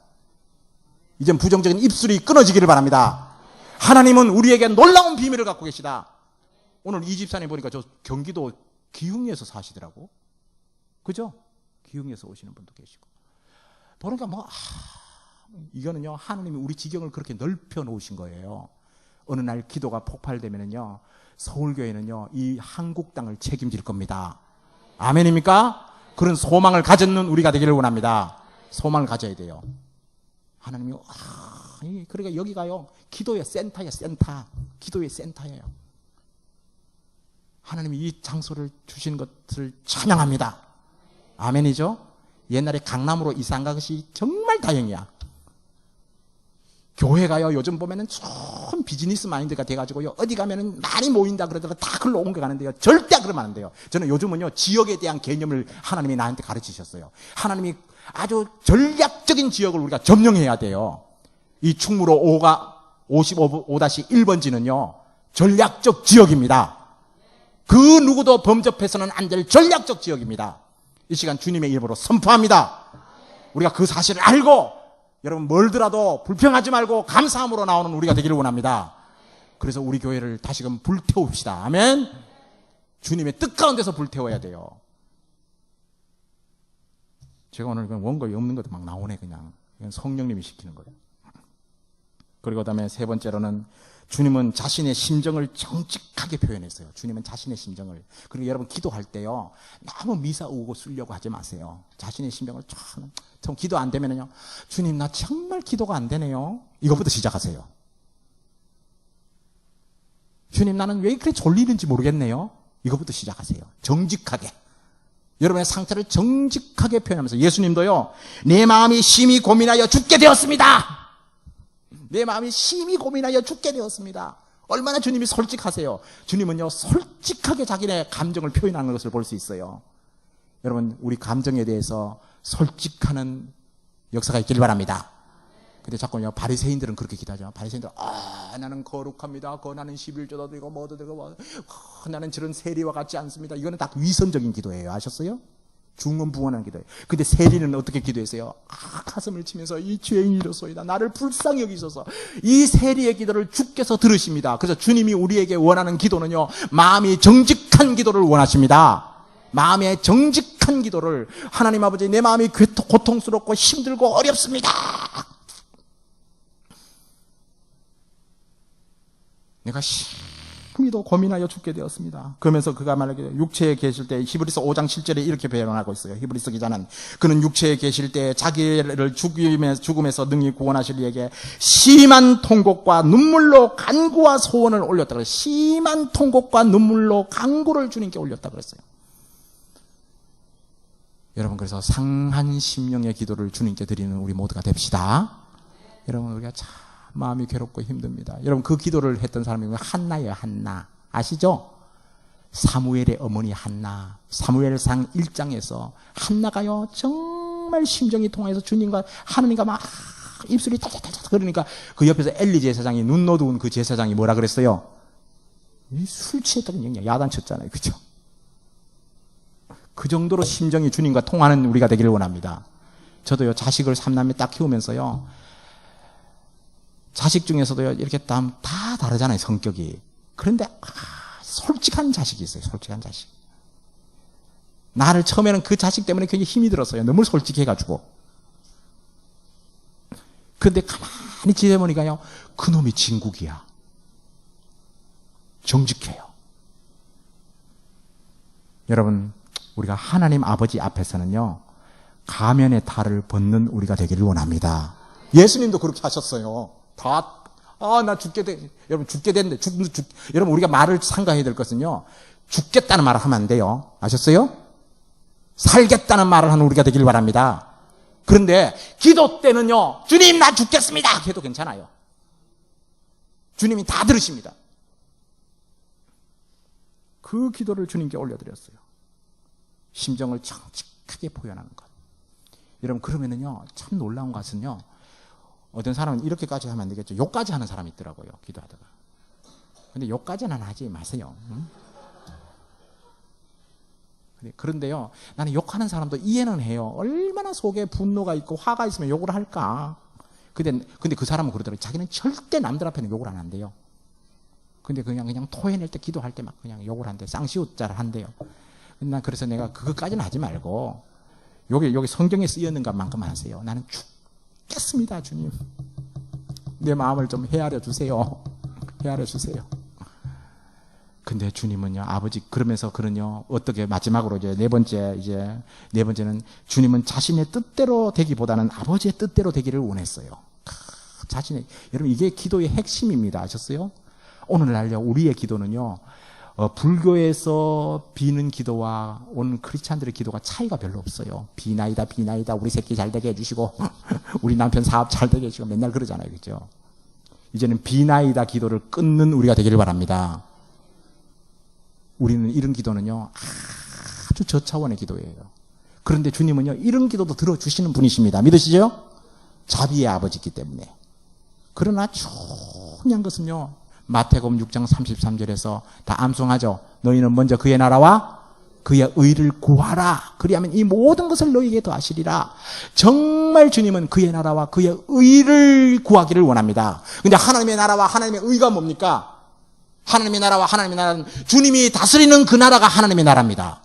이젠 부정적인 입술이 끊어지기를 바랍니다. 하나님은 우리에게 놀라운 비밀을 갖고 계시다. 오늘 이 집사님 보니까 저 경기도 기흥에서 사시더라고. 그죠? 기흥에서 오시는 분도 계시고. 보니까 이거는요, 하나님이 우리 지경을 그렇게 넓혀 놓으신 거예요. 어느 날 기도가 폭발되면은요, 서울교회는요, 이 한국 땅을 책임질 겁니다. 아멘입니까? 그런 소망을 가졌는 우리가 되기를 원합니다. 소망을 가져야 돼요. 하나님이, 그러니까 여기가요, 기도의 센터예요, 센터. 기도의 센터예요. 하나님이 이 장소를 주신 것을 찬양합니다. 아멘이죠? 옛날에 강남으로 이사 간 것이 정말 다행이야. 교회가요, 요즘 보면은 좀 비즈니스 마인드가 돼가지고요, 어디 가면은 많이 모인다 그러다가 다 글로 옮겨가는데요. 절대 그러면 안 돼요. 저는 요즘은요, 지역에 대한 개념을 하나님이 나한테 가르치셨어요. 하나님이 아주 전략적인 지역을 우리가 점령해야 돼요. 이 충무로 55-1번지는요, 전략적 지역입니다. 그 누구도 범접해서는 안 될 전략적 지역입니다. 이 시간 주님의 이름으로 선포합니다. 우리가 그 사실을 알고 여러분 멀더라도 불평하지 말고 감사함으로 나오는 우리가 되기를 원합니다. 그래서 우리 교회를 다시금 불태웁시다. 아멘. 주님의 뜻 가운데서 불태워야 돼요. 제가 오늘 원고에 없는 것도 막 나오네. 그냥 이건 성령님이 시키는 거예요. 그리고 그다음에 세 번째로는 주님은 자신의 심정을 정직하게 표현했어요. 주님은 자신의 심정을. 그리고 여러분 기도할 때요, 너무 미사오고 쓰려고 하지 마세요. 자신의 심정을 좀 기도 안 되면요, 주님 나 정말 기도가 안 되네요. 이것부터 시작하세요. 주님 나는 왜 그렇게 졸리는지 모르겠네요. 이것부터 시작하세요. 정직하게. 여러분의 상태를 정직하게 표현하면서, 예수님도요, 내 마음이 심히 고민하여 죽게 되었습니다. 내 마음이 심히 고민하여 죽게 되었습니다. 얼마나 주님이 솔직하세요. 주님은요, 솔직하게 자기네 감정을 표현하는 것을 볼 수 있어요. 여러분, 우리 감정에 대해서 솔직하는 역사가 있길 바랍니다. 근데 자꾸요, 바리새인들은 그렇게 기도하죠. 바리새인들은 나는 거룩합니다. 나는 11조도 드리고 뭐도 드리고 나는 저런 세리와 같지 않습니다. 이거는 다 위선적인 기도예요. 아셨어요? 중언부언하는 기도예요. 근데 세리는 어떻게 기도했어요? 가슴을 치면서 이 죄인이로소이다. 나를 불쌍히 여기소서. 이 세리의 기도를 주께서 들으십니다. 그래서 주님이 우리에게 원하는 기도는요, 마음이 정직한 기도를 원하십니다. 마음의 정직한 기도를. 하나님 아버지, 내 마음이 고통스럽고 힘들고 어렵습니다. 내가 심히도 고민하여 죽게 되었습니다. 그러면서 그가 말하기를, 육체에 계실 때, 히브리서 5장 7절에 이렇게 표현하고 있어요. 히브리서 기자는, 그는 육체에 계실 때 자기를 죽음에서 능히 구원하실 이에게 심한 통곡과 눈물로 간구와 소원을 올렸다 그랬어요. 심한 통곡과 눈물로 간구를 주님께 올렸다 그랬어요. 여러분, 그래서 상한 심령의 기도를 주님께 드리는 우리 모두가 됩시다. 여러분, 우리가 참 마음이 괴롭고 힘듭니다. 여러분, 그 기도를 했던 사람이 한나예요. 한나 아시죠? 사무엘의 어머니 한나. 사무엘상 1장에서 한나가요, 정말 심정이 통해서 주님과 하느님과 막 입술이 탈탈탈탈 그러니까 그 옆에서 엘리 제사장이, 눈 어두운 그 제사장이 뭐라 그랬어요? 술 취했다는 얘기야. 야단쳤잖아요. 그죠? 그 정도로 심정이 주님과 통하는 우리가 되기를 원합니다. 저도요, 자식을 3남매 딱 키우면서요, 자식 중에서도요, 이렇게 다 다르잖아요, 성격이. 그런데 솔직한 자식이 있어요. 솔직한 자식. 나를 처음에는 그 자식 때문에 굉장히 힘이 들었어요. 너무 솔직해가지고. 그런데 가만히 지내보니까요, 그놈이 진국이야. 정직해요. 여러분, 우리가 하나님 아버지 앞에서는요, 가면의 탈을 벗는 우리가 되기를 원합니다. 예수님도 그렇게 하셨어요. 나 죽게 돼. 여러분, 죽게 됐는데, 여러분, 우리가 말을 삼가해야 될 것은요, 죽겠다는 말을 하면 안 돼요. 아셨어요? 살겠다는 말을 하는 우리가 되길 바랍니다. 그런데, 기도 때는요, 주님, 나 죽겠습니다! 해도 괜찮아요. 주님이 다 들으십니다. 그 기도를 주님께 올려드렸어요. 심정을 정직하게 표현하는 것. 여러분, 그러면은요, 참 놀라운 것은요, 어떤 사람은 이렇게까지 하면 안 되겠죠. 욕까지 하는 사람이 있더라고요, 기도하다가. 근데 욕까지는 하지 마세요. 응? 그런데요, 나는 욕하는 사람도 이해는 해요. 얼마나 속에 분노가 있고 화가 있으면 욕을 할까. 근데 그 사람은 그러더라고요. 자기는 절대 남들 앞에는 욕을 안 한대요. 근데 그냥 토해낼 때 기도할 때 막 그냥 욕을 한대. 쌍시옷자를 한대요. 난 그래서 내가 그것까지는 하지 말고, 여기 성경에 쓰였는 것만큼만 하세요. 나는 죽겠습니다, 주님. 내 마음을 좀 헤아려 주세요. 헤아려 주세요. 근데 주님은요, 아버지, 그러면서 그는요, 어떻게 마지막으로 네 번째는 주님은 자신의 뜻대로 되기보다는 아버지의 뜻대로 되기를 원했어요. 여러분, 이게 기도의 핵심입니다. 아셨어요? 오늘날요, 우리의 기도는요, 불교에서 비는 기도와 오늘 크리스찬들의 기도가 차이가 별로 없어요. 비나이다, 우리 새끼 잘 되게 해주시고, 우리 남편 사업 잘 되게 해주시고, 맨날 그러잖아요. 그죠? 이제는 비나이다 기도를 끊는 우리가 되기를 바랍니다. 우리는 이런 기도는요, 아주 저차원의 기도예요. 그런데 주님은요, 이런 기도도 들어주시는 분이십니다. 믿으시죠? 자비의 아버지이기 때문에. 그러나 중요한 것은요, 마태복음 6장 33절에서 다 암송하죠. 너희는 먼저 그의 나라와 그의 의를 구하라. 그리하면 이 모든 것을 너희에게 더하시리라. 정말 주님은 그의 나라와 그의 의를 구하기를 원합니다. 근데 하나님의 나라와 하나님의 의가 뭡니까? 하나님의 나라와 하나님의 나라는 주님이 다스리는 그 나라가 하나님의 나라입니다.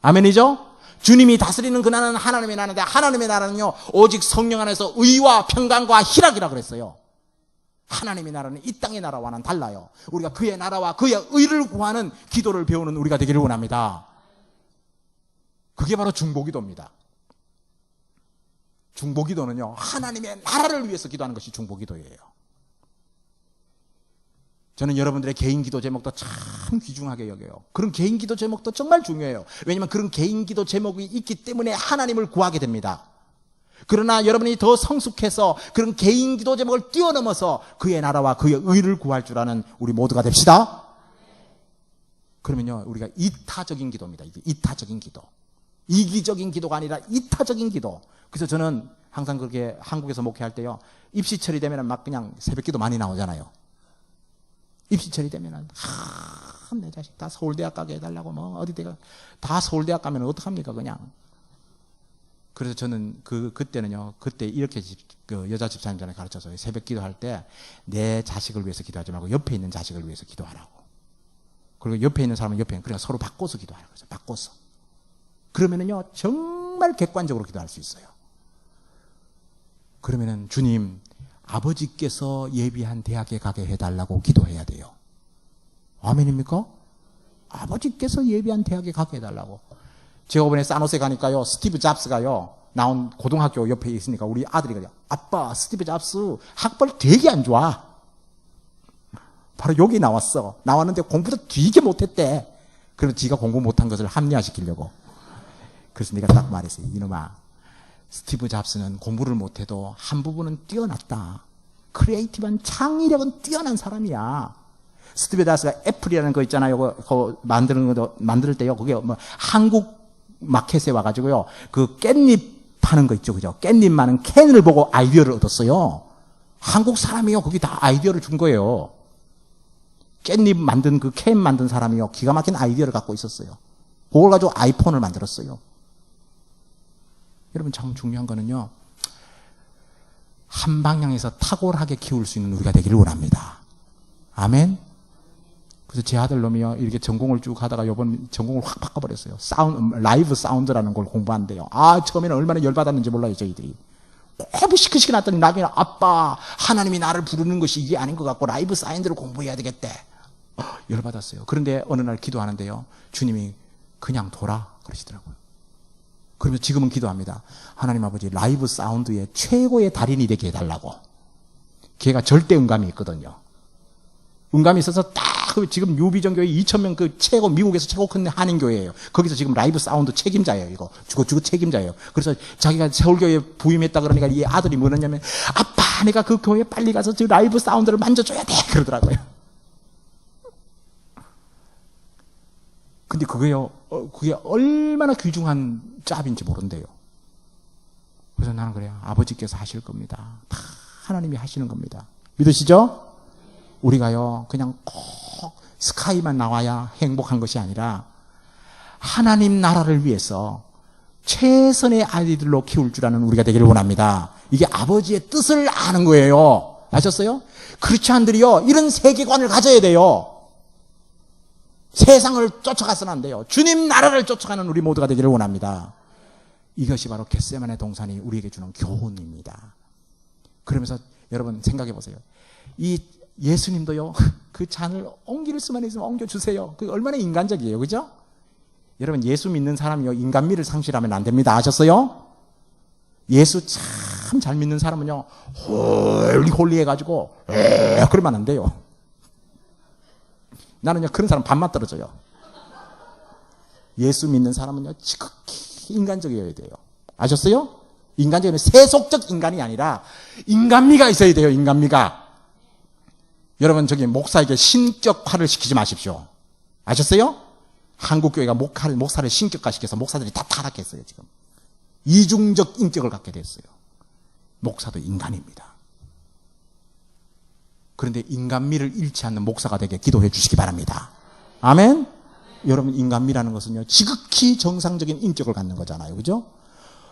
아멘이죠? 주님이 다스리는 그 나라는 하나님의 나라인데, 하나님의 나라는요, 오직 성령 안에서 의와 평강과 희락이라 그랬어요. 하나님의 나라는 이 땅의 나라와는 달라요. 우리가 그의 나라와 그의 의를 구하는 기도를 배우는 우리가 되기를 원합니다. 그게 바로 중보기도입니다. 중보기도는요, 하나님의 나라를 위해서 기도하는 것이 중보기도예요. 저는 여러분들의 개인 기도 제목도 참 귀중하게 여겨요. 그런 개인 기도 제목도 정말 중요해요. 왜냐하면 그런 개인 기도 제목이 있기 때문에 하나님을 구하게 됩니다. 그러나 여러분이 더 성숙해서 그런 개인 기도 제목을 뛰어넘어서 그의 나라와 그의 의를 구할 줄 아는 우리 모두가 됩시다. 그러면요, 우리가 이타적인 기도입니다. 이게 이타적인 기도. 이기적인 기도가 아니라 이타적인 기도. 그래서 저는 항상 그렇게 한국에서 목회할 때요, 입시철이 되면 막 그냥 새벽 기도 많이 나오잖아요. 입시철이 되면은, 내 자식 다 서울대학 가게 해달라고, 다 서울대학 가면 어떡합니까, 그냥. 그래서 저는 그때는요, 그때 이렇게 여자 집사님들한테 가르쳐서 새벽 기도할 때 내 자식을 위해서 기도하지 말고 옆에 있는 자식을 위해서 기도하라고. 그리고 옆에 있는 사람은 옆에, 그러니까 서로 바꿔서 기도하라고 해서 바꿔서. 그러면은요, 정말 객관적으로 기도할 수 있어요. 그러면은 주님, 아버지께서 예비한 대학에 가게 해달라고 기도해야 돼요. 아멘입니까? 아버지께서 예비한 대학에 가게 해달라고. 제가 이번에 산호세 가니까요, 스티브 잡스가요, 나온 고등학교 옆에 있으니까 우리 아들이 그래요. 아빠, 스티브 잡스 학벌 되게 안 좋아. 바로 여기 나왔어. 나왔는데 공부도 되게 못했대. 그래서 지가 공부 못한 것을 합리화시키려고. 그래서 내가 딱 말했어요. 이놈아, 스티브 잡스는 공부를 못해도 한 부분은 뛰어났다. 크리에이티브한 창의력은 뛰어난 사람이야. 스티브 잡스가 애플이라는 거 있잖아요. 그거 만들 때요. 그게 한국 마켓에 와가지고요, 그 깻잎 파는 거 있죠, 그죠? 깻잎 많은 캔을 보고 아이디어를 얻었어요. 한국 사람이요, 거기 다 아이디어를 준 거예요. 깻잎 만든 그 캔 만든 사람이요, 기가 막힌 아이디어를 갖고 있었어요. 그걸 가지고 아이폰을 만들었어요. 여러분, 참 중요한 거는요, 한 방향에서 탁월하게 키울 수 있는 우리가 되기를 원합니다. 아멘? 그래서 제 아들 놈이요, 이렇게 전공을 쭉 하다가 요번 전공을 확 바꿔버렸어요. 라이브 사운드라는 걸 공부한대요. 처음에는 얼마나 열받았는지 몰라요, 저희들이. 너무 시크시크 났더니 나중에 아빠, 하나님이 나를 부르는 것이 이게 아닌 것 같고 라이브 사운드를 공부해야 되겠대. 열받았어요. 그런데 어느 날 기도하는데요, 주님이 그냥 둬라 그러시더라고요. 그러면 지금은 기도합니다. 하나님 아버지, 라이브 사운드의 최고의 달인이 되게 해달라고. 걔가 절대 음감이 있거든요. 음감이 있어서 딱 지금 유비전교회 2,000명 미국에서 최고 큰 한인교회예요. 거기서 지금 라이브 사운드 책임자예요. 이거 주거 책임자예요. 그래서 자기가 서울교회에 부임했다 그러니까 이 아들이 뭐랬냐면, 아빠, 내가 그 교회에 빨리 가서 저 라이브 사운드를 만져줘야 돼 그러더라고요. 근데 그게 얼마나 귀중한 짭인지 모른대요. 그래서 나는 그래요. 아버지께서 하실 겁니다. 다 하나님이 하시는 겁니다. 믿으시죠? 우리가요, 그냥 꼭 스카이만 나와야 행복한 것이 아니라 하나님 나라를 위해서 최선의 아이들로 키울 줄 아는 우리가 되기를 원합니다. 이게 아버지의 뜻을 아는 거예요. 아셨어요? 크리스찬들이요, 이런 세계관을 가져야 돼요. 세상을 쫓아가서는 안 돼요. 주님 나라를 쫓아가는 우리 모두가 되기를 원합니다. 이것이 바로 겟세마네 동산이 우리에게 주는 교훈입니다. 그러면서 여러분 생각해 보세요. 이 예수님도요, 그 잔을 옮길 수만 있으면 옮겨주세요. 그게 얼마나 인간적이에요. 그죠? 여러분, 예수 믿는 사람이요, 인간미를 상실하면 안 됩니다. 아셨어요? 예수 참 잘 믿는 사람은요, 홀리 해가지고, 그러면 안 돼요. 나는요, 그런 사람 반만 떨어져요. 예수 믿는 사람은요, 지극히 인간적이어야 돼요. 아셨어요? 인간적인 세속적 인간이 아니라 인간미가 있어야 돼요. 인간미가. 여러분 저기 목사에게 신격화를 시키지 마십시오. 아셨어요? 한국교회가 목사를 신격화시켜서 목사들이 다 타락했어요. 지금 이중적 인격을 갖게 됐어요. 목사도 인간입니다. 그런데 인간미를 잃지 않는 목사가 되게 기도해 주시기 바랍니다. 아멘? 여러분 인간미라는 것은요 지극히 정상적인 인격을 갖는 거잖아요. 그죠?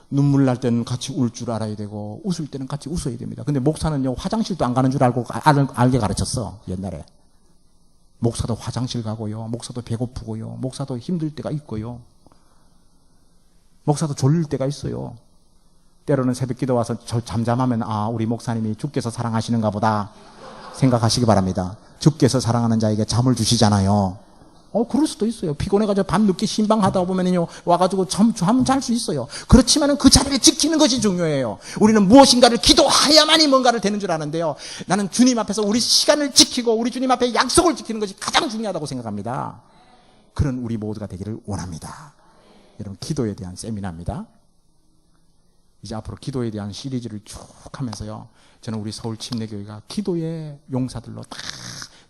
눈물 날 때는 같이 울 줄 알아야 되고 웃을 때는 같이 웃어야 됩니다. 근데 목사는요 화장실도 안 가는 줄 알게 가르쳤어. 옛날에 목사도 화장실 가고요, 목사도 배고프고요, 목사도 힘들 때가 있고요, 목사도 졸릴 때가 있어요. 때로는 새벽기도 와서 잠잠하면 아 우리 목사님이 주께서 사랑하시는가 보다 생각하시기 바랍니다. 주께서 사랑하는 자에게 잠을 주시잖아요. 그럴 수도 있어요. 피곤해가지고 밤늦게 신방하다 보면요 와가지고 잠 잘 수 있어요. 그렇지만은 그 자리를 지키는 것이 중요해요. 우리는 무엇인가를 기도해야만이 뭔가를 되는 줄 아는데요. 나는 주님 앞에서 우리 시간을 지키고 우리 주님 앞에 약속을 지키는 것이 가장 중요하다고 생각합니다. 그런 우리 모두가 되기를 원합니다. 여러분 기도에 대한 세미나입니다. 이제 앞으로 기도에 대한 시리즈를 쭉 하면서요. 저는 우리 서울 침례교회가 기도의 용사들로 다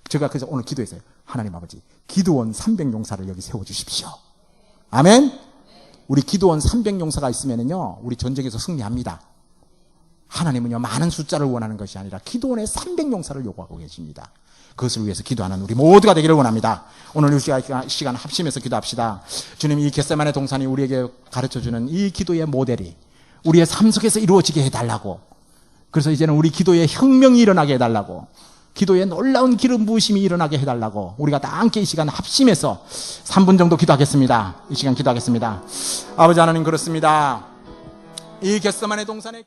제가 그래서 오늘 기도했어요. 하나님 아버지 기도원 300용사를 여기 세워주십시오. 아멘. 우리 기도원 300용사가 있으면은요 우리 전쟁에서 승리합니다. 하나님은요 많은 숫자를 원하는 것이 아니라 기도원의 300용사를 요구하고 계십니다. 그것을 위해서 기도하는 우리 모두가 되기를 원합니다. 오늘 이 시간 합심해서 기도합시다. 주님 이 겟세마네 동산이 우리에게 가르쳐주는 이 기도의 모델이 우리의 삶 속에서 이루어지게 해달라고, 그래서 이제는 우리 기도에 혁명이 일어나게 해달라고, 기도에 놀라운 기름 부으심이 일어나게 해달라고 우리가 다 함께 이 시간 합심해서 3분 정도 기도하겠습니다. 이 시간 기도하겠습니다. 아버지 하나님 그렇습니다. 이 겟세마네 동산에